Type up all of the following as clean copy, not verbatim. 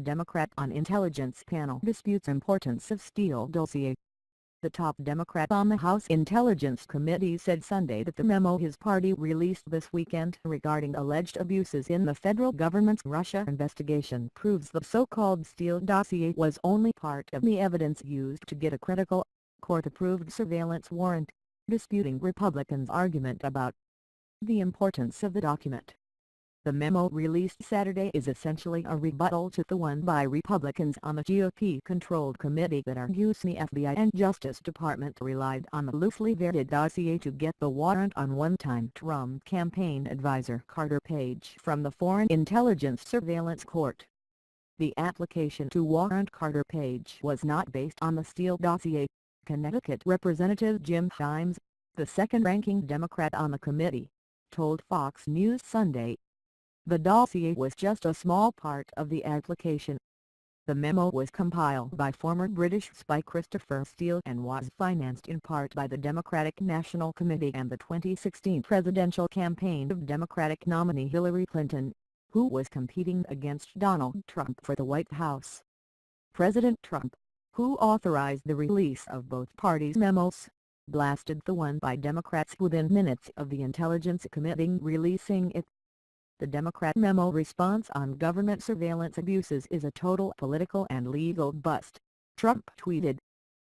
Democrat on Intelligence panel disputes importance of Steele dossier. The top Democrat on the House Intelligence Committee said Sunday that the memo his party released this weekend regarding alleged abuses in the federal government's Russia investigation proves the so-called Steele dossier was only part of the evidence used to get a critical, court-approved surveillance warrant, disputing Republicans' argument about the importance of the document. The memo released Saturday is essentially a rebuttal to the one by Republicans on the GOP-controlled committee that argues the FBI and Justice Department relied on the loosely vetted dossier to get the warrant on one-time Trump campaign advisor Carter Page from the Foreign Intelligence Surveillance Court. The application to warrant Carter Page was not based on the Steele dossier, Connecticut Representative Jim Himes, the second-ranking Democrat on the committee, told Fox News Sunday. The dossier was just a small part of the application. The memo was compiled by former British spy Christopher Steele and was financed in part by the Democratic National Committee and the 2016 presidential campaign of Democratic nominee Hillary Clinton, who was competing against Donald Trump for the White House. President Trump, who authorized the release of both parties' memos, blasted the one by Democrats within minutes of the Intelligence Committee releasing it. The Democrat memo response on government surveillance abuses is a total political and legal bust, Trump tweeted.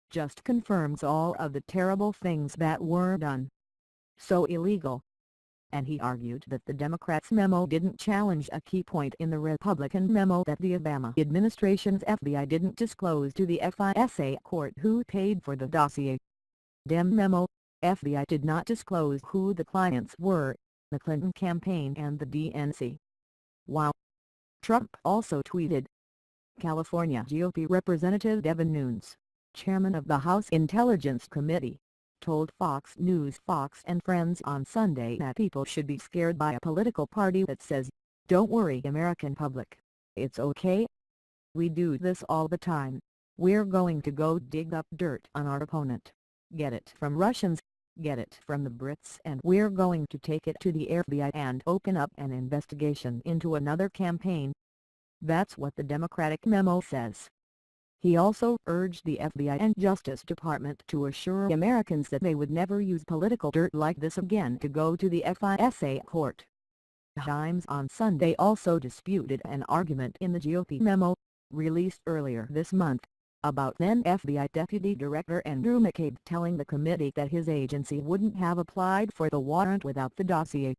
Just confirms all of the terrible things that were done. So illegal. And he argued that the Democrats' memo didn't challenge a key point in the Republican memo that the Obama administration's FBI didn't disclose to the FISA court who paid for the dossier. Dem memo, FBI did not disclose who the clients were, the Clinton campaign and the DNC. Wow! Trump also tweeted. California GOP Representative Devin Nunes, chairman of the House Intelligence Committee, told Fox News Fox and Friends on Sunday that people should be scared by a political party that says, "Don't worry American public, it's okay. We do this all the time. We're going to go dig up dirt on our opponent. Get it from Russians. Get it from the Brits, and we're going to take it to the FBI and open up an investigation into another campaign." That's what the Democratic memo says. He also urged the FBI and Justice Department to assure Americans that they would never use political dirt like this again to go to the FISA court. Himes on Sunday also disputed an argument in the GOP memo, released earlier this month, about then FBI Deputy Director Andrew McCabe telling the committee that his agency wouldn't have applied for the warrant without the dossier.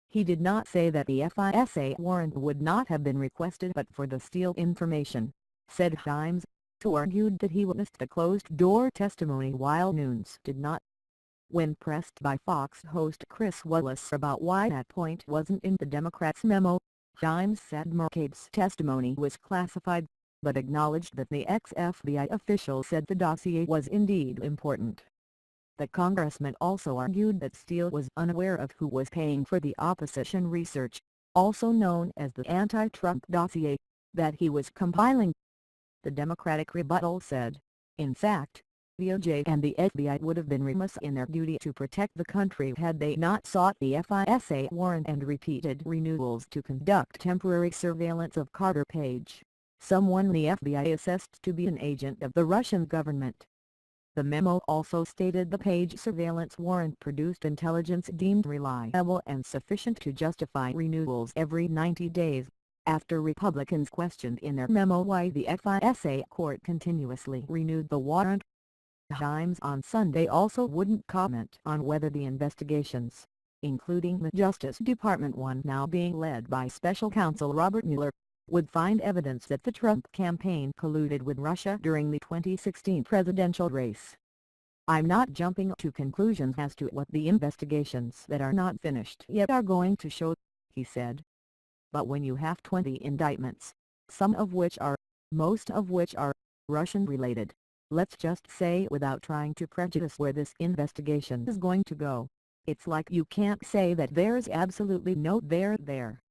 He did not say that the FISA warrant would not have been requested but for the Steele information, said Himes, who argued that he witnessed the closed-door testimony while Nunes did not. When pressed by Fox host Chris Wallace about why that point wasn't in the Democrats' memo, Himes said McCabe's testimony was classified, but acknowledged that the ex-FBI official said the dossier was indeed important. The congressman also argued that Steele was unaware of who was paying for the opposition research, also known as the anti-Trump dossier, that he was compiling. The Democratic rebuttal said, in fact, DOJ and the FBI would have been remiss in their duty to protect the country had they not sought the FISA warrant and repeated renewals to conduct temporary surveillance of Carter Page, someone the FBI assessed to be an agent of the Russian government. The memo also stated the Page surveillance warrant produced intelligence deemed reliable and sufficient to justify renewals every 90 days, after Republicans questioned in their memo why the FISA court continuously renewed the warrant. Himes on Sunday also wouldn't comment on whether the investigations, including the Justice Department one now being led by Special Counsel Robert Mueller, would find evidence that the Trump campaign colluded with Russia during the 2016 presidential race. "I'm not jumping to conclusions as to what the investigations that are not finished yet are going to show," he said. "But when you have 20 indictments, most of which are, Russian-related, let's just say without trying to prejudice where this investigation is going to go, it's like you can't say that there's absolutely no there there."